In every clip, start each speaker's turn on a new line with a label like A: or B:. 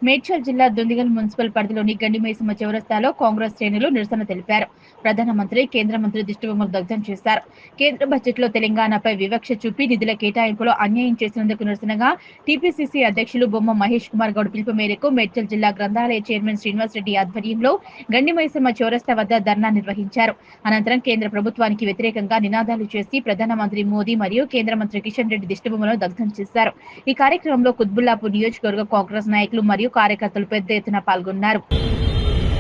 A: మేడ్చల్ జిల్లా దొందిగల్ మున్సిపల్ పరిధిలోని గండిమైసమ్మ చౌరస్తాలో కాంగ్రెస్ శ్రేణులు నిరసన తెలిపారు. ప్రధానమంత్రి, కేంద్ర మంత్రి దిష్టిబొమ్మలు దగ్ధం చేశారు. కేంద్ర బడ్జెట్ లో తెలంగాణపై వివక్ష చూపి నిధుల కేటాయింపులో అన్యాయం చేసినందుకు నిరసనగా టీపీసీసీ అధ్యక్షులు బొమ్మ మహేష్ కుమార్ గౌడ్ పిలుపు మేరకు మేడ్చల్ జిల్లా గ్రంథాలయ చైర్మన్ శ్రీనివాస్ రెడ్డి ఆధ్వర్యంలో గండిమైసమ్మ చౌరస్తా వద్ద ధర్నా నిర్వహించారు. అనంతరం కేంద్ర ప్రభుత్వానికి వ్యతిరేకంగా నినాదాలు చేసి ప్రధానమంత్రి మోదీ మరియు కేంద్ర మంత్రి కిషన్ రెడ్డి దిష్టిబొమ్మలను దగ్ధం చేశారు. ఈ కార్యక్రమంలో కుత్బుల్లాపూర్ నియోజకవర్గ కాంగ్రెస్ నాయకులు మరియు కార్యకర్తలు పెద్ద ఎత్తున పాల్గొన్నారు.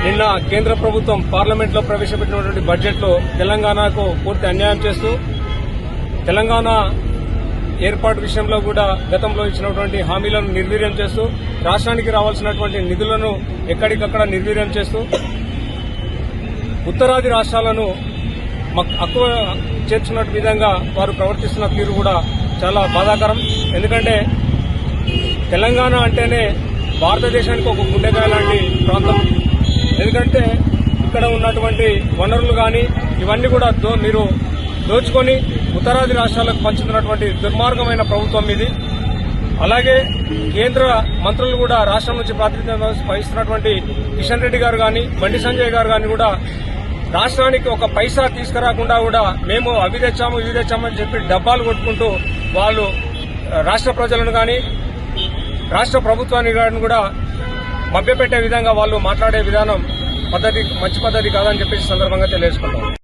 B: నిన్న కేంద్ర ప్రభుత్వం పార్లమెంట్ లో ప్రవేశపెట్టినటువంటి బడ్జెట్ లో తెలంగాణకు పూర్తి అన్యాయం చేస్తూ తెలంగాణ ఏర్పాటు విషయంలో కూడా గతంలో ఇచ్చినటువంటి హామీలను నిర్వీర్యం చేస్తూ రాష్ట్రానికి రావాల్సినటువంటి నిధులను ఎక్కడికక్కడ నిర్వీర్యం చేస్తూ ఉత్తరాది రాష్ట్రాలను ఎక్కువ చేర్చున్న విధంగా వారు ప్రవర్తిస్తున్న తీరు కూడా చాలా బాధాకరం. ఎందుకంటే తెలంగాణ అంటేనే భారతదేశానికి ఒక గుండెకాయ లాంటి ప్రాంతం. ఎందుకంటే ఇక్కడ ఉన్నటువంటి వనరులు కానీ ఇవన్నీ కూడా మీరు దోచుకొని ఉత్తరాది రాష్ట్రాలకు పంచుతున్నటువంటి దుర్మార్గమైన ప్రభుత్వం ఇది. అలాగే కేంద్ర మంత్రులు కూడా రాష్ట్రం నుంచి ప్రాతినిధ్యం వహిస్తున్నటువంటి కిషన్ రెడ్డి గారు కానీ బండి సంజయ్ గారు కానీ కూడా రాష్ట్రానికి ఒక పైసా తీసుకురాకుండా కూడా మేము అవి తెచ్చాము ఇవి తెచ్చామని చెప్పి డబ్బాలు కొట్టుకుంటూ వాళ్ళు రాష్ట్ర ప్రజలను కానీ రాష్ట్ర ప్రభుత్వాన్ని కూడా మభ్యపెట్టే విధంగా వాళ్ళు మాట్లాడే విధానం మంచి పద్ధతి కాదని చెప్పేసి సందర్భంగా తెలియజేసుకుంటాం.